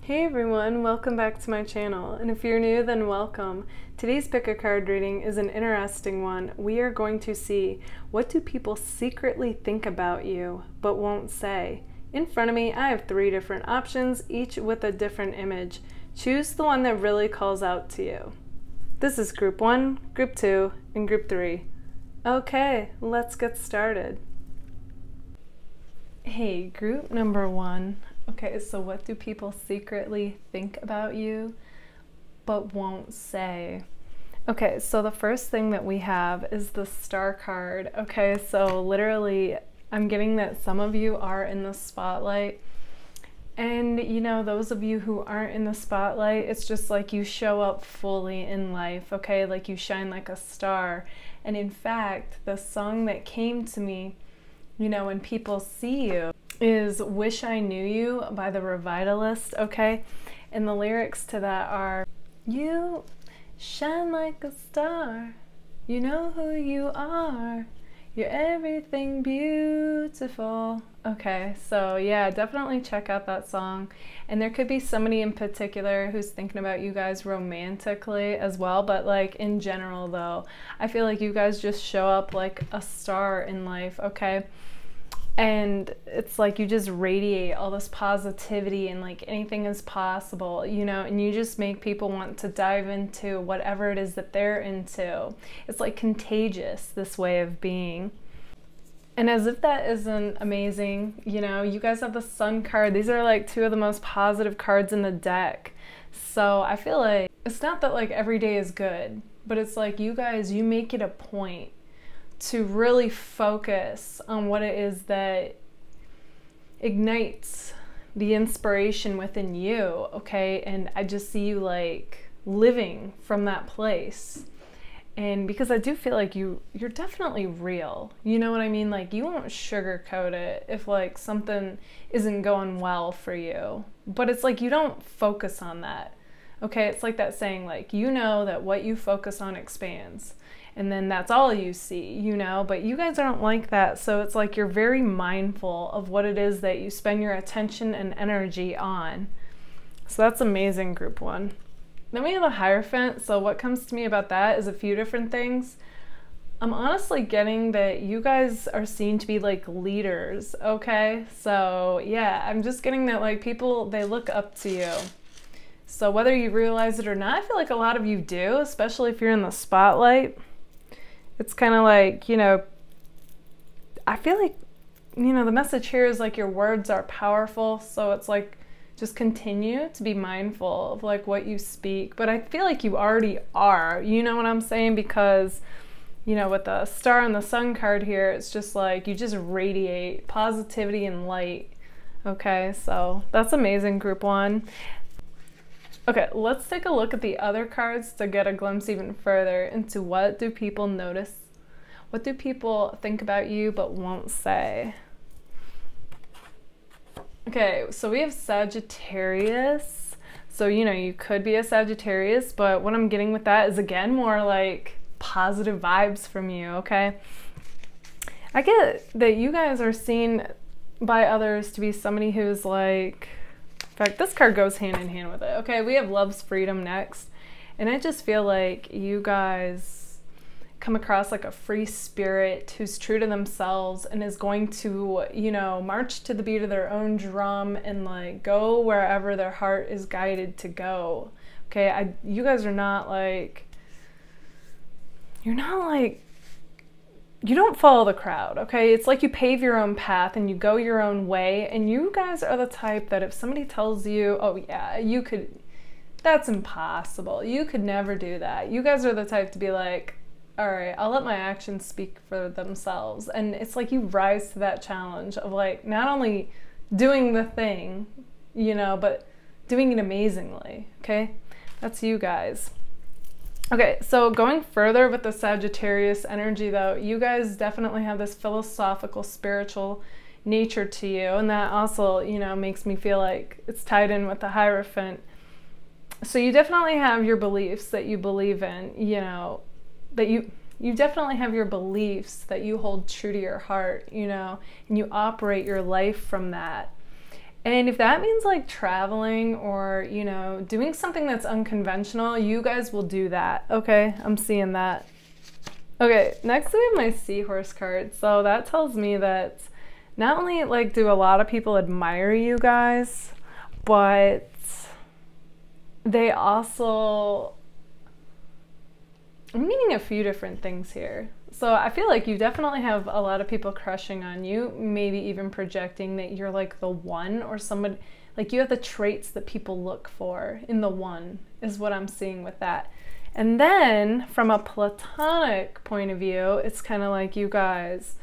Hey everyone, welcome back to my channel, and if you're new, then welcome. Today's pick a card reading is an interesting one. We are going to see, what do people secretly think about you but won't say? In front of me I have 3 different options, each with a different image. Choose the one that really calls out to you. This is group 1, group 2, and group 3. Okay, let's get started. Hey, group number 1. Okay, so what do people secretly think about you but won't say? Okay, so the first thing that we have is the Star card. Okay, so literally I'm getting that some of you are in the spotlight, and you know, those of you who aren't in the spotlight, it's just like you show up fully in life, okay? Like you shine like a star. And in fact, the song that came to me, you know, when people see you, is Wish I Knew You by the Revitalist, okay? And the lyrics to that are, you shine like a star, you know who you are, you're everything beautiful. Okay, so yeah, definitely check out that song. And there could be somebody in particular who's thinking about you guys romantically as well, but like in general though, I feel like you guys just show up like a star in life, okay? And it's like you just radiate all this positivity and like anything is possible, you know, and you just make people want to dive into whatever it is that they're into. It's like contagious, this way of being. And as if that isn't amazing, you know, you guys have the Sun card. These are like 2 of the most positive cards in the deck. So I feel like it's not that like every day is good, but it's like you guys, you make it a point to really focus on what it is that ignites the inspiration within you, okay? And I just see you like living from that place. And because I do feel like you're definitely real, you know what I mean? Like you won't sugarcoat it if like something isn't going well for you, but it's like you don't focus on that, okay? It's like that saying, like, you know that what you focus on expands. And then that's all you see, you know, but you guys aren't like that. So it's like you're very mindful of what it is that you spend your attention and energy on. So that's amazing, group 1. Then we have a Hierophant. So what comes to me about that is a few different things. I'm honestly getting that you guys are seen to be like leaders, okay? So yeah, I'm just getting that like people, they look up to you. So whether you realize it or not, I feel like a lot of you do, especially if you're in the spotlight. It's kind of like, you know, I feel like, you know, the message here is like your words are powerful. So it's like, just continue to be mindful of like what you speak. But I feel like you already are, you know what I'm saying? Because, you know, with the Star and the Sun card here, it's just like you just radiate positivity and light. Okay, so that's amazing, group 1. Okay, let's take a look at the other cards to get a glimpse even further into what do people notice, what do people think about you but won't say. Okay, so we have Sagittarius. So, you know, you could be a Sagittarius, but what I'm getting with that is, again, more like positive vibes from you, okay? I get that you guys are seen by others to be somebody who's like, in fact, this card goes hand in hand with it. Okay, we have Love's Freedom next. And I just feel like you guys come across like a free spirit who's true to themselves and is going to, you know, march to the beat of their own drum and like go wherever their heart is guided to go. Okay, you guys are not like, you're not like, you don't follow the crowd, okay? It's like you pave your own path and you go your own way, and you guys are the type that if somebody tells you, oh yeah, you could, that's impossible, you could never do that, you guys are the type to be like, all right, I'll let my actions speak for themselves. And it's like you rise to that challenge of like not only doing the thing, you know, but doing it amazingly, okay? That's you guys. Okay, so going further with the Sagittarius energy though, you guys definitely have this philosophical, spiritual nature to you, and that also, you know, makes me feel like it's tied in with the Hierophant. So you definitely have your beliefs that you believe in, you know, that you definitely have your beliefs that you hold true to your heart, you know, and you operate your life from that. And if that means like traveling or, you know, doing something that's unconventional, you guys will do that. Okay, I'm seeing that. Okay, next we have my seahorse card. So that tells me that not only like do a lot of people admire you guys, but they also, I'm meaning a few different things here. So I feel like you definitely have a lot of people crushing on you, maybe even projecting that you're like the one, or somebody, like you have the traits that people look for in the one, is what I'm seeing with that. And then from a platonic point of view, it's kind of like you guys,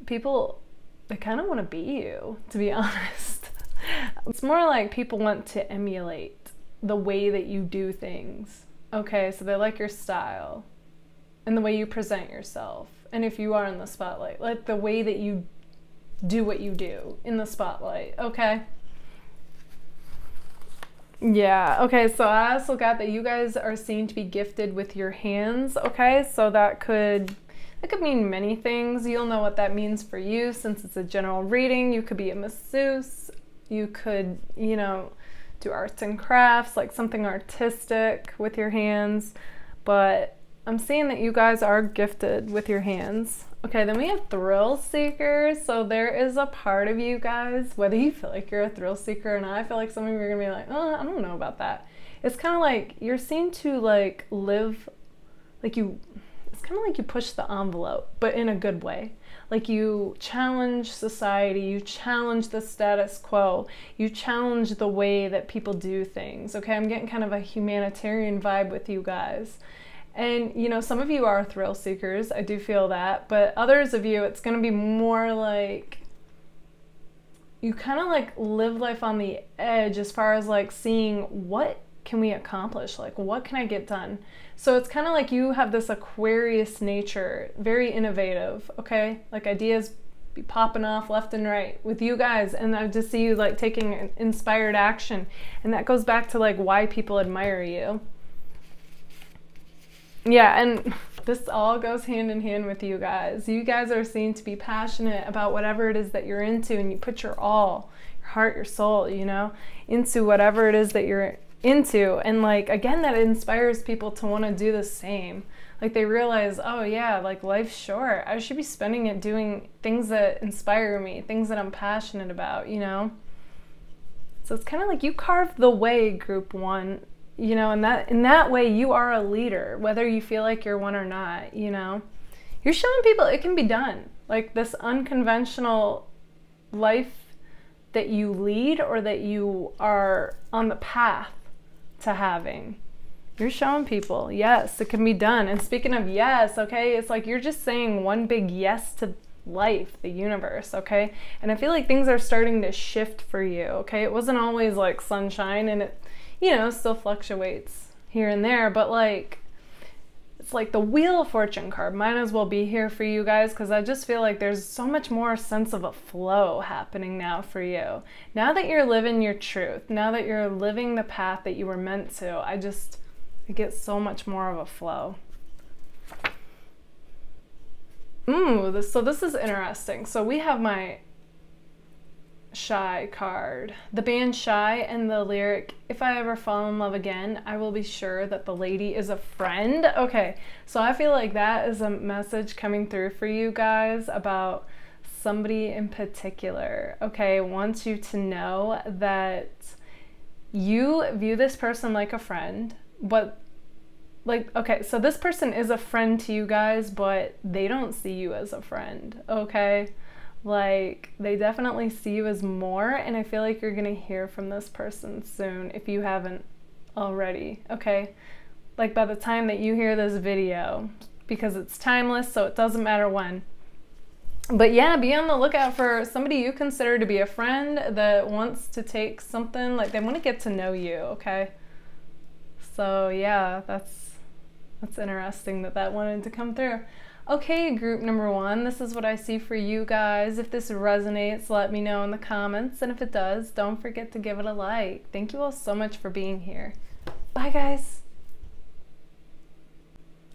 people, they kind of want to be you, to be honest. It's more like people want to emulate the way that you do things. Okay, so they like your style and the way you present yourself. And if you are in the spotlight, like the way that you do what you do in the spotlight, okay? Yeah, okay, so I also got that you guys are seen to be gifted with your hands, okay? So that could mean many things. You'll know what that means for you since it's a general reading. You could be a masseuse. You could, you know, do arts and crafts, like something artistic with your hands. But I'm seeing that you guys are gifted with your hands. Okay, then we have thrill seekers. So there is a part of you guys, whether you feel like you're a thrill seeker or not, I feel like some of you are gonna be like, oh, I don't know about that. It's kind of like you're seen to like live, like you, it's kind of like you push the envelope, but in a good way. Like you challenge society, you challenge the status quo, you challenge the way that people do things. Okay, I'm getting kind of a humanitarian vibe with you guys. And, you know, some of you are thrill seekers, I do feel that, but others of you, it's going to be more like you kind of like live life on the edge as far as like seeing what can we accomplish, like what can I get done. So it's kind of like you have this Aquarius nature, very innovative, okay? Like ideas be popping off left and right with you guys, and I just see you like taking inspired action, and that goes back to like why people admire you. Yeah, and this all goes hand in hand with you guys. You guys are seen to be passionate about whatever it is that you're into, and you put your all, your heart, your soul, you know, into whatever it is that you're into. And like, again, that inspires people to want to do the same. Like they realize, oh yeah, like life's short. I should be spending it doing things that inspire me, things that I'm passionate about, you know? So it's kind of like you carved the way, group one. You know, in that way, you are a leader, whether you feel like you're one or not, you know. You're showing people it can be done. Like this unconventional life that you lead or that you are on the path to having. You're showing people, yes, it can be done. And speaking of yes, okay, it's like you're just saying one big yes to life, the universe, okay? And I feel like things are starting to shift for you, okay? It wasn't always like sunshine, and it, you know, still fluctuates here and there, but like, it's like the Wheel of Fortune card might as well be here for you guys, because I just feel like there's so much more sense of a flow happening now for you. Now that you're living your truth, now that you're living the path that you were meant to, I get so much more of a flow. So this is interesting. So we have my Shy card, the band Shy, and the lyric, if I ever fall in love again, I will be sure that the lady is a friend. Okay, so I feel like that is a message coming through for you guys about somebody in particular. Okay, wants you to know that you view this person like a friend, but like, okay, so this person is a friend to you guys, but they don't see you as a friend, okay? Like, they definitely see you as more, and I feel like you're gonna hear from this person soon if you haven't already, okay? Like, by the time that you hear this video, because it's timeless, so it doesn't matter when. But yeah, be on the lookout for somebody you consider to be a friend that wants to take something, like they want to get to know you, okay? So yeah, that's interesting that wanted to come through. Okay, group number one, this is what I see for you guys. If this resonates, let me know in the comments. And if it does, don't forget to give it a like. Thank you all so much for being here. Bye, guys.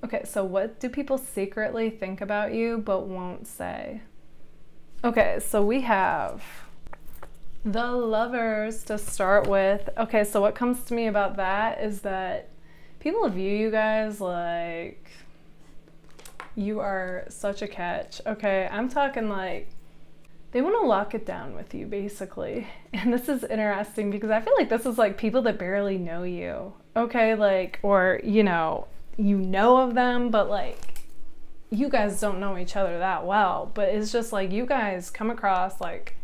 Okay, so what do people secretly think about you but won't say? Okay, so we have The Lovers to start with. Okay, so what comes to me about that is that people view you guys like you are such a catch. Okay, I'm talking like they want to lock it down with you, basically. And this is interesting because I feel like this is like people that barely know you. Okay, like, or, you know of them, but like, you guys don't know each other that well. But it's just like you guys come across like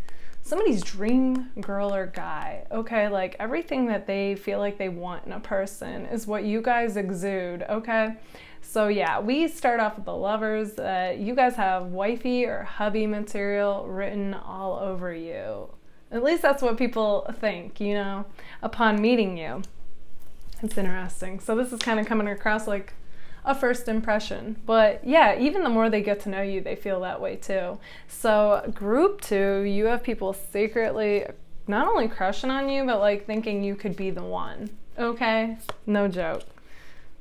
somebody's dream girl or guy. Okay, like everything that they feel like they want in a person is what you guys exude. Okay. So yeah, we start off with the Lovers. You guys have wifey or hubby material written all over you. At least that's what people think, you know, upon meeting you. It's interesting. So this is kind of coming across like a first impression. But yeah, even the more they get to know you, they feel that way too. So group 2, you have people secretly not only crushing on you, but like thinking you could be the one. Okay? No joke.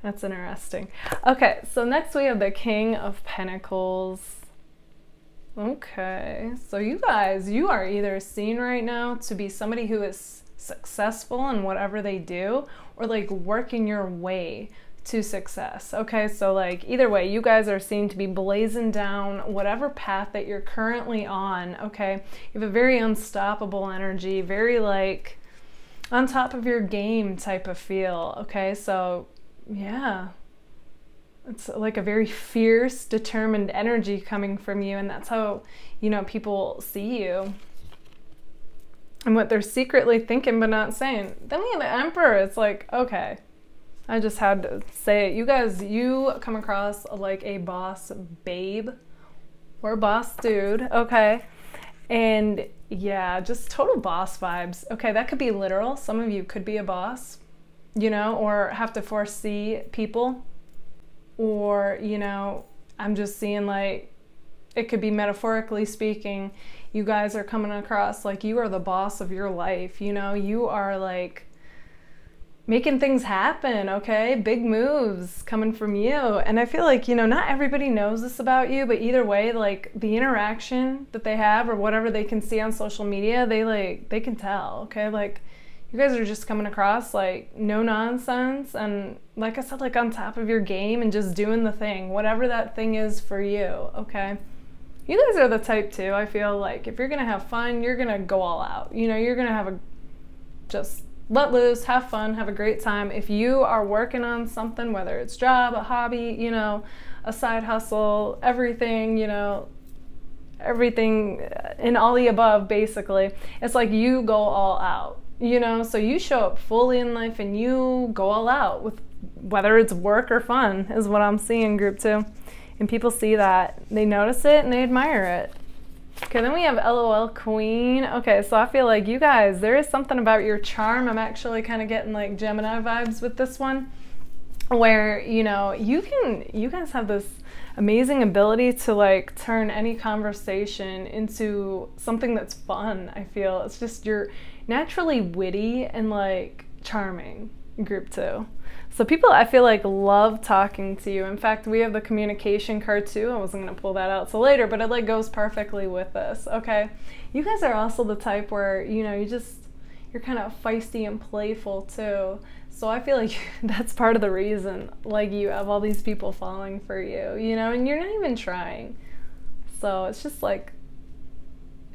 That's interesting. Okay, so next we have the King of Pentacles. Okay, so you guys, you are either seen right now to be somebody who is successful in whatever they do, or like working your way to success. Okay, so like either way, you guys are seen to be blazing down whatever path that you're currently on. Okay, you have a very unstoppable energy, very like on top of your game type of feel. Okay, so yeah, it's like a very fierce, determined energy coming from you, and that's how, you know, people see you and what they're secretly thinking but not saying. Then we have the Emperor. It's like, okay, I just had to say it. You guys, you come across like a boss babe or boss dude, okay? And yeah, just total boss vibes. Okay, that could be literal. Some of you could be a boss, you know, or have to foresee people, or, you know, I'm just seeing like, it could be metaphorically speaking, you guys are coming across like you are the boss of your life, you know, you are like making things happen, okay? Big moves coming from you. And I feel like, you know, not everybody knows this about you, but either way, like the interaction that they have or whatever they can see on social media, they can tell, okay? Like, you guys are just coming across like no nonsense, and like I said, like on top of your game and just doing the thing, whatever that thing is for you, okay? You guys are the type too, I feel like if you're gonna have fun, you're gonna go all out. You know, you're gonna have just let loose, have fun, have a great time. If you are working on something, whether it's job, a hobby, you know, a side hustle, everything, you know, everything in all the above, basically, it's like you go all out. You know, so you show up fully in life and you go all out with whether it's work or fun is what I'm seeing, group 2. And people see that, they notice it and they admire it. Okay, then we have LOL Queen. Okay, so I feel like you guys, there is something about your charm. I'm actually kind of getting like Gemini vibes with this one, where, you know, you guys have this amazing ability to like turn any conversation into something that's fun. I feel it's just you're naturally witty and like charming, group 2. So people, I feel like, love talking to you. In fact, we have the communication card too. I wasn't going to pull that out till later, but it like goes perfectly with this. Okay, you guys are also the type where, you know, you're kind of feisty and playful too. So I feel like that's part of the reason like you have all these people falling for you, you know, and you're not even trying. So it's just like,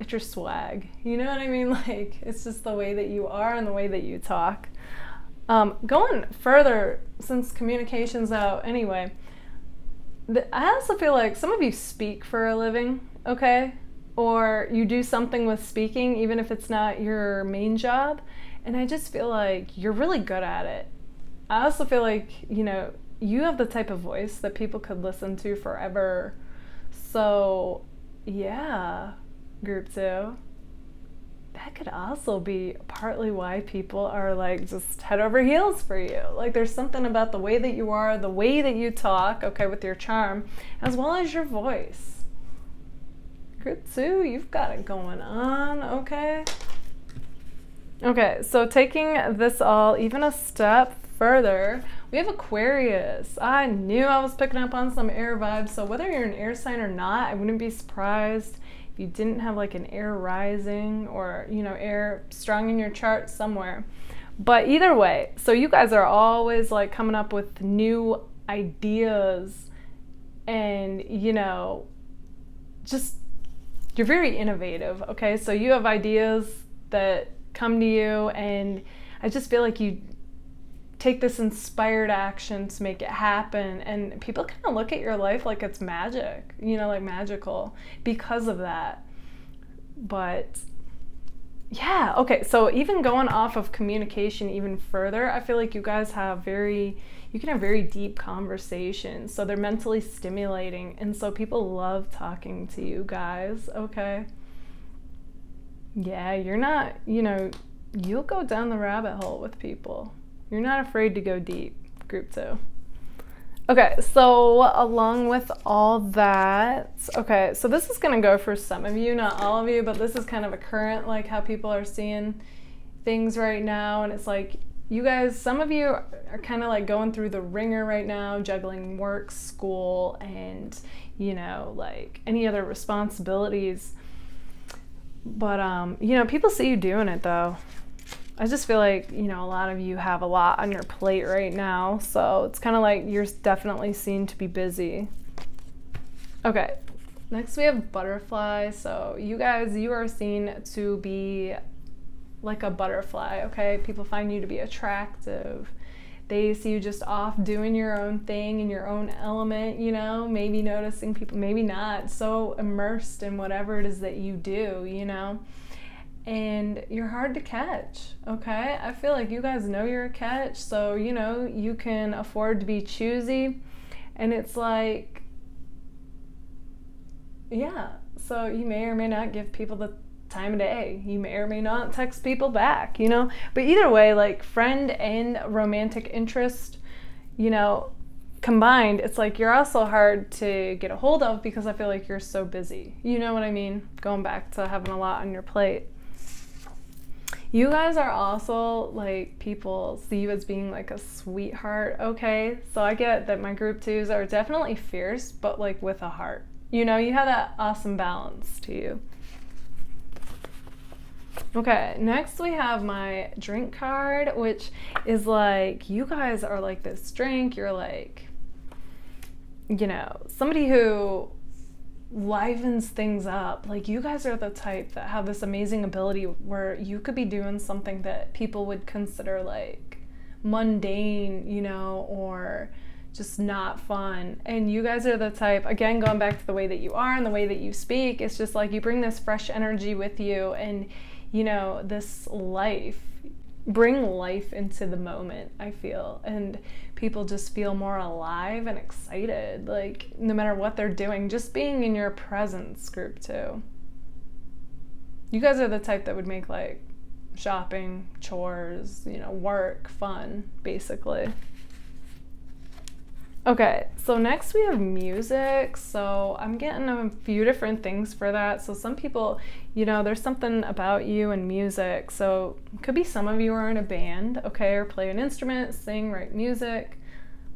it's your swag, you know what I mean? Like, it's just the way that you are and the way that you talk. Going further, since communication's out anyway, I also feel like some of you speak for a living, okay? Or you do something with speaking, even if it's not your main job. And I just feel like you're really good at it. I also feel like, you know, you have the type of voice that people could listen to forever. So, yeah, group 2. That could also be partly why people are like just head over heels for you. Like there's something about the way that you are, the way that you talk, okay, with your charm, as well as your voice. Group 2, you've got it going on, okay? Okay, so taking this all even a step further, we have Aquarius. I knew I was picking up on some air vibes, so whether you're an air sign or not, I wouldn't be surprised if you didn't have like an air rising or, you know, air strong in your chart somewhere. But either way, so you guys are always like coming up with new ideas and, you know, just, you're very innovative, okay? So you have ideas that come to you, and I just feel like you take this inspired action to make it happen, and people kind of look at your life like it's magic, you know, like magical because of that. But yeah, okay, so even going off of communication even further, I feel like you guys have you can have very deep conversations, so they're mentally stimulating, and so people love talking to you guys, okay? Yeah, you're not, you know, you'll go down the rabbit hole with people. You're not afraid to go deep, group 2. Okay, so along with all that, okay, so this is gonna go for some of you, not all of you, but this is kind of a current, like how people are seeing things right now, and it's like, you guys, some of you are kind of like going through the ringer right now, juggling work, school, and, you know, like any other responsibilities. But, you know, people see you doing it though. I just feel like, you know, a lot of you have a lot on your plate right now. So it's kind of like you're definitely seen to be busy. Okay, next we have butterfly. So you guys, you are seen to be like a butterfly, okay? People find you to be attractive. They see you just off doing your own thing in your own element, you know, maybe noticing people, maybe not, so immersed in whatever it is that you do, you know, and you're hard to catch, okay? I feel like you guys know you're a catch, so, you know, you can afford to be choosy, and it's like, yeah, so you may or may not give people the time of day. You may or may not text people back, you know, but either way, like friend and romantic interest, you know, combined, it's like you're also hard to get a hold of because I feel like you're so busy, you know what I mean? Going back to having a lot on your plate. You guys are also like, people see you as being like a sweetheart, okay? So I get that my group 2s are definitely fierce, but like with a heart, you know, you have that awesome balance to you. Okay, next we have my drink card, which is like, you guys are like this drink, you're like, you know, somebody who livens things up. Like, you guys are the type that have this amazing ability where you could be doing something that people would consider like mundane, you know, or just not fun. And you guys are the type, again, going back to the way that you are and the way that you speak, it's just like you bring this fresh energy with you, and you know, this life, bring life into the moment, I feel, and people just feel more alive and excited, like no matter what they're doing, just being in your presence, group 2. You guys are the type that would make like shopping, chores, you know, work, fun, basically. Okay, so next we have music. So I'm getting a few different things for that. So some people, you know, there's something about you and music. So it could be some of you are in a band, okay, or play an instrument, sing, write music.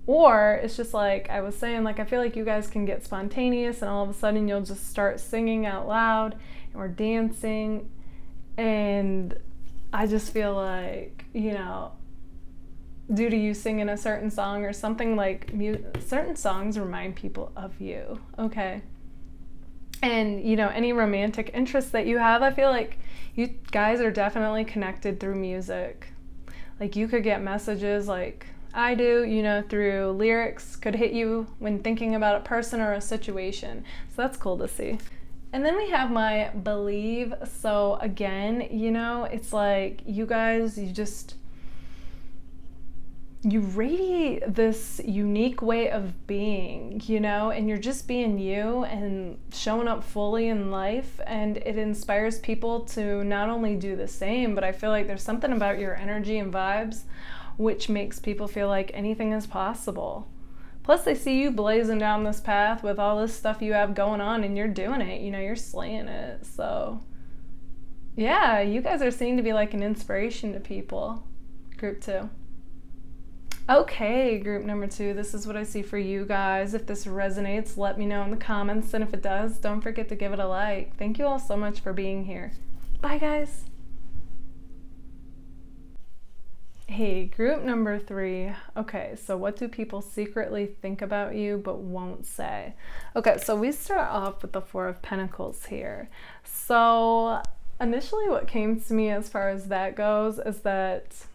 Or it's just like I was saying, like I feel like you guys can get spontaneous and all of a sudden you'll just start singing out loud or dancing. And I just feel like, you know, due to you singing a certain song or something, like certain songs remind people of you, okay? And, you know, any romantic interests that you have, I feel like you guys are definitely connected through music. Like you could get messages like I do, you know, through lyrics, could hit you when thinking about a person or a situation. So that's cool to see. And then we have my believe. So again, you know, it's like you guys, you radiate this unique way of being, you know, and you're just being you and showing up fully in life, and it inspires people to not only do the same, but I feel like there's something about your energy and vibes which makes people feel like anything is possible. Plus they see you blazing down this path with all this stuff you have going on, and you're doing it, you know, you're slaying it. So yeah, you guys are seen to be like an inspiration to people, group 2. Okay, group number 2, this is what I see for you guys. If this resonates, let me know in the comments, and if it does, don't forget to give it a like. Thank you all so much for being here. Bye, guys. Hey, group number 3. Okay, so what do people secretly think about you but won't say? Okay, so we start off with the 4 of Pentacles here. So initially what came to me as far as that goes is that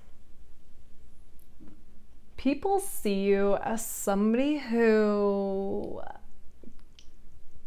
people see you as somebody who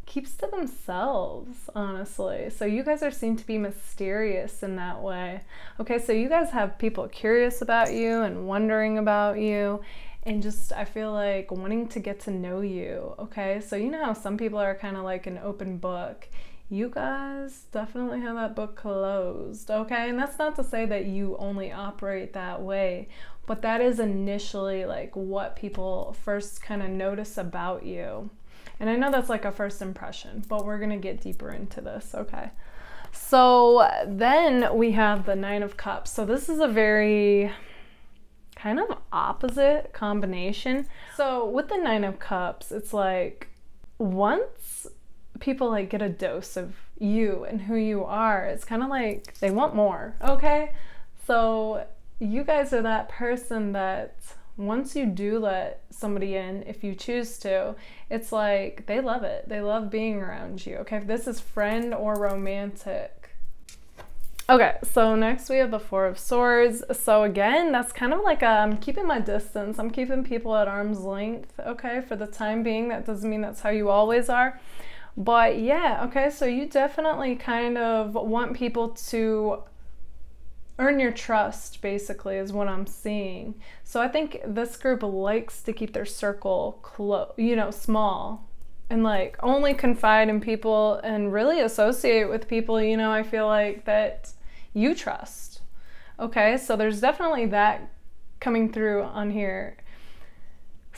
keeps to themselves, honestly. So you guys are seen to be mysterious in that way. Okay, so you guys have people curious about you and wondering about you and just, I feel like, wanting to get to know you. Okay, so you know how some people are kind of like an open book. You guys definitely have that book closed, okay? And that's not to say that you only operate that way, but that is initially like what people first kind of notice about you. And I know that's like a first impression, but we're gonna get deeper into this, okay? So then we have the 9 of Cups. So this is a very kind of opposite combination. So with the 9 of Cups, it's like once people like get a dose of you and who you are, it's kind of like they want more, okay? So you guys are that person that once you do let somebody in, if you choose to, it's like they love it. They love being around you, okay? If this is friend or romantic. Okay, so next we have the 4 of Swords. So again, that's kind of like I'm keeping my distance. I'm keeping people at arm's length, okay, for the time being. That doesn't mean that's how you always are. But yeah, okay, so you definitely kind of want people to earn your trust, basically, is what I'm seeing. So I think this group likes to keep their circle small, and like only confide in people and really associate with people, I feel like that you trust. Okay, so there's definitely that coming through on here.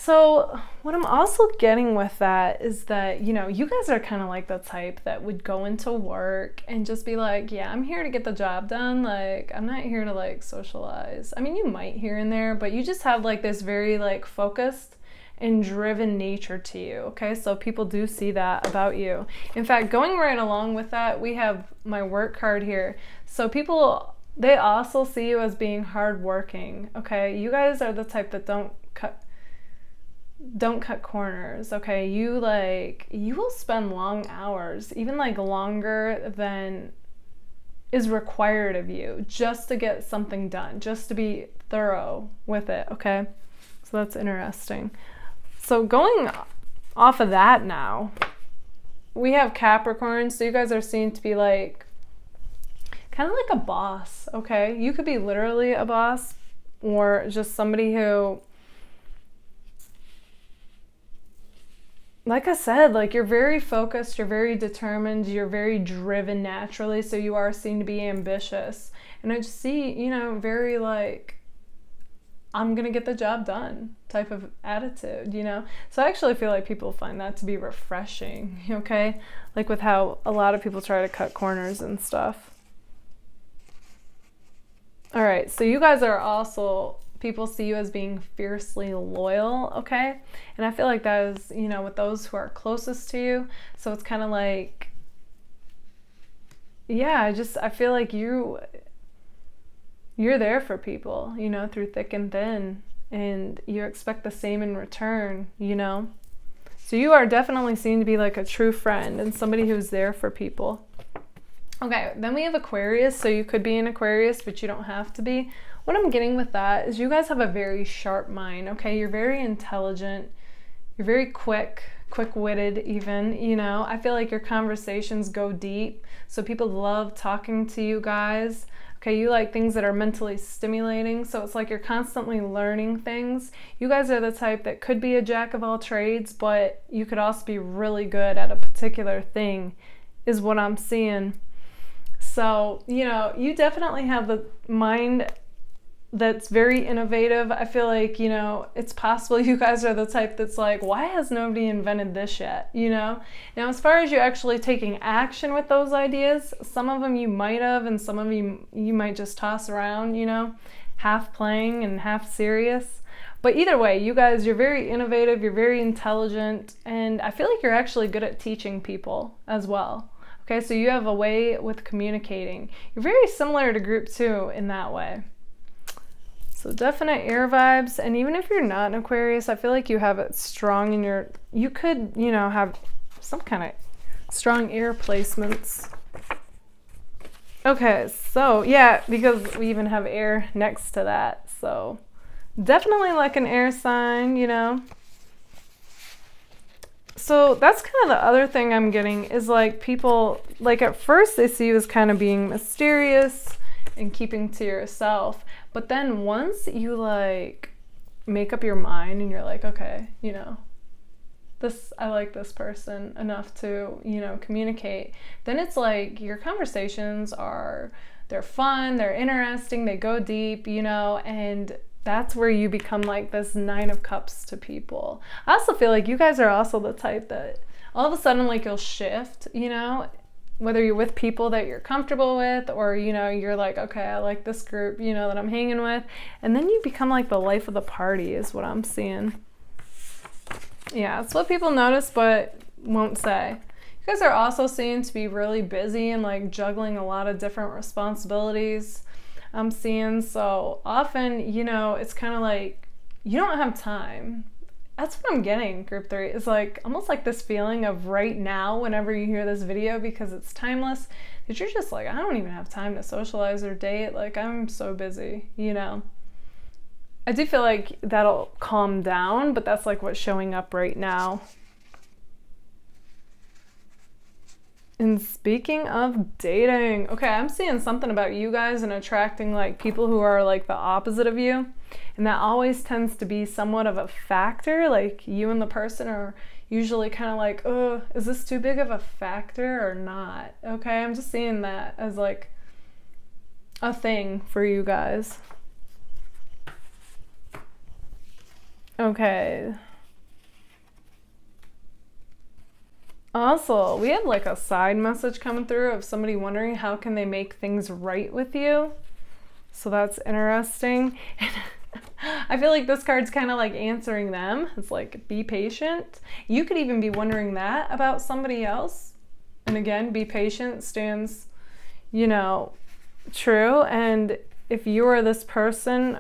So what I'm also getting with that is that, you guys are kind of like the type that would go into work and just be like, yeah, I'm here to get the job done. Like, I'm not here to like socialize. I mean, you might here and there, but you just have like this very like focused and driven nature to you. Okay, so people do see that about you. In fact, going right along with that, we have my work card here. So people, they also see you as being hardworking. Okay, you guys are the type that don't cut corners, okay? You will spend long hours, even like longer than is required of you, just to get something done, just to be thorough with it, okay? So that's interesting. So going off of that now, we have Capricorns. So you guys are seen to be like kind of like a boss, okay? You could be literally a boss or just somebody who, like I said, like you're very focused, you're very determined, you're very driven naturally, so you are seen to be ambitious. And I just see, very like, I'm gonna get the job done type of attitude, So I actually feel like people find that to be refreshing, okay? Like with how a lot of people try to cut corners and stuff. All right, so you guys are also, people see you as being fiercely loyal, okay? And I feel like that is, with those who are closest to you. So it's kind of like, yeah, I feel like you're there for people, through thick and thin, and you expect the same in return, So you are definitely seen to be like a true friend and somebody who's there for people. Okay, then we have Aquarius. So you could be an Aquarius, but you don't have to be. What I'm getting with that is you guys have a very sharp mind, okay? You're very intelligent. You're very quick-witted even, I feel like your conversations go deep. So people love talking to you guys. Okay, you like things that are mentally stimulating. So it's like you're constantly learning things. You guys are the type that could be a jack of all trades, but you could also be really good at a particular thing, is what I'm seeing. So, you definitely have the mind that's very innovative. I feel like, it's possible you guys are the type that's like, why has nobody invented this yet, Now, as far as you actually taking action with those ideas, some of them you might have, and some of you might just toss around, half playing and half serious. But either way, you guys, you're very innovative, you're very intelligent, and I feel like you're actually good at teaching people as well. Okay, so you have a way with communicating. You're very similar to group 2 in that way. So definite air vibes, and even if you're not an Aquarius, I feel like you have it strong in your, you could, you know, have some kind of strong air placements. Okay, so yeah, because we even have air next to that, so definitely like an air sign, you know. So that's kind of the other thing I'm getting is like people, like at first they see you as kind of being mysterious and keeping to yourself. But then once you like make up your mind and you're like, okay, you know, this, I like this person enough to, you know, communicate, then it's like your conversations are, they're fun, they're interesting, they go deep, you know, and that's where you become like this 9 of Cups to people. I also feel like you guys are also the type that all of a sudden like you'll shift, you know, whether you're with people that you're comfortable with or, you know, you're like, okay, I like this group, you know, that I'm hanging with. And then you become like the life of the party is what I'm seeing. Yeah, it's what people notice but won't say. You guys are also seen to be really busy and like juggling a lot of different responsibilities. I'm seeing, so often, you know, it's kind of like you don't have time. That's what I'm getting, group 3. It's like almost like this feeling of right now whenever you hear this video, because it's timeless, that you're just like, I don't even have time to socialize or date. Like, I'm so busy, you know. I do feel like that'll calm down, but that's like what's showing up right now. And speaking of dating, okay, I'm seeing something about you guys and attracting like people who are like the opposite of you. And that always tends to be somewhat of a factor. Like you and the person are usually kind of like, oh, is this too big of a factor or not? Okay, I'm just seeing that as like a thing for you guys. Okay. Also, we have like a side message coming through of somebody wondering how can they make things right with you. So that's interesting. I feel like this card's kind of like answering them. It's like, be patient. You could even be wondering that about somebody else. And again, be patient stands, you know, true. And if you are this person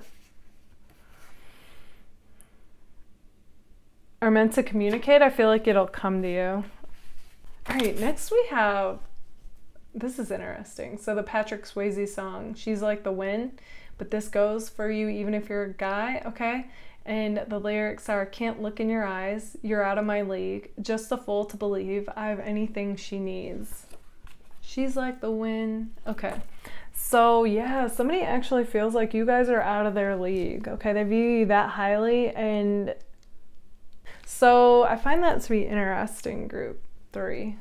are meant to communicate, I feel like it'll come to you. All right, next we have, this is interesting. So the Patrick Swayze song, She's Like the Wind, but this goes for you even if you're a guy, okay? And the lyrics are, can't look in your eyes, you're out of my league, just a fool to believe I have anything she needs. She's like the wind. Okay, so yeah, somebody actually feels like you guys are out of their league, okay? They view you that highly, and so I find that to be interesting, group 3.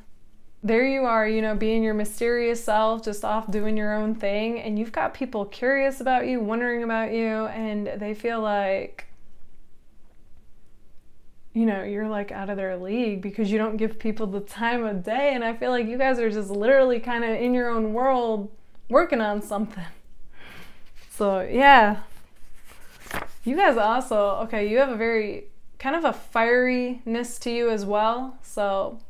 There you are, you know, being your mysterious self, just off doing your own thing, and you've got people curious about you, wondering about you, and they feel like, you know, you're like out of their league because you don't give people the time of day. And I feel like you guys are just literally kind of in your own world working on something. So yeah, you guys also, okay, you have a very kind of a fieriness to you as well. So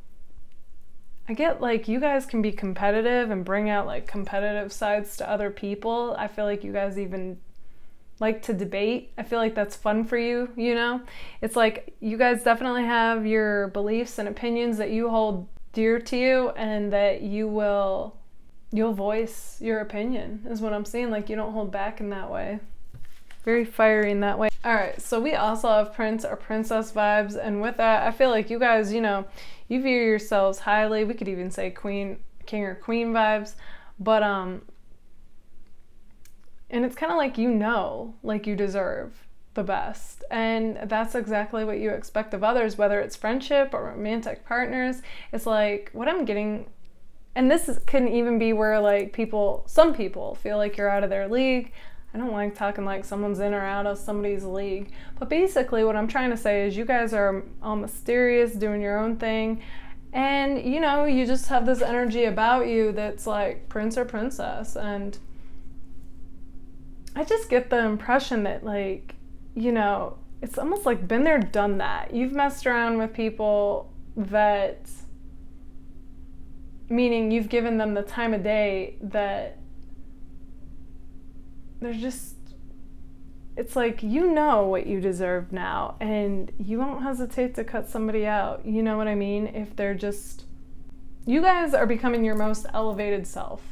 I get like you guys can be competitive and bring out like competitive sides to other people. I feel like you guys even like to debate. I feel like that's fun for you, you know? It's like you guys definitely have your beliefs and opinions that you hold dear to you, and that you'll voice your opinion is what I'm seeing. Like you don't hold back in that way. Very fiery in that way. All right, so we also have Prince or Princess vibes, and with that, I feel like you guys, you know, you view yourselves highly. We could even say Queen, King or Queen vibes, but and it's kind of like, you know, like you deserve the best, and that's exactly what you expect of others, whether it's friendship or romantic partners. It's like what I'm getting, and this can even be where like some people feel like you're out of their league. I don't like talking like someone's in or out of somebody's league, but basically what I'm trying to say is you guys are all mysterious, doing your own thing, and you know, you just have this energy about you that's like prince or princess. And I just get the impression that, like, you know, it's almost like been there, done that. You've messed around with people that, meaning you've given them the time of day that they're just, it's like, you know what you deserve now, and you won't hesitate to cut somebody out. You know what I mean? If they're just, you guys are becoming your most elevated self.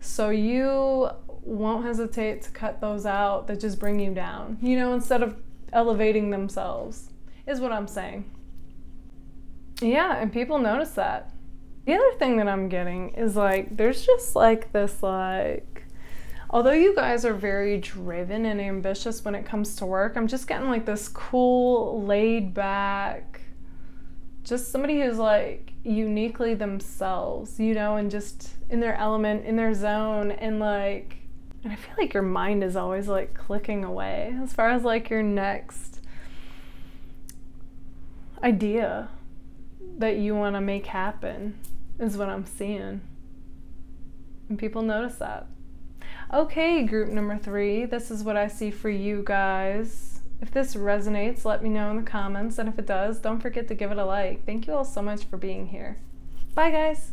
So you won't hesitate to cut those out that just bring you down, you know, instead of elevating themselves, is what I'm saying. Yeah, and people notice that. The other thing that I'm getting is like, there's just like this, like, although you guys are very driven and ambitious when it comes to work, I'm just getting like this cool, laid back, just somebody who's like uniquely themselves, you know, and just in their element, in their zone, and like, and I feel like your mind is always like clicking away as far as like your next idea that you want to make happen, is what I'm seeing. And people notice that. Okay, group number 3, this is what I see for you guys. If this resonates, let me know in the comments, and if it does, don't forget to give it a like. Thank you all so much for being here. Bye, guys.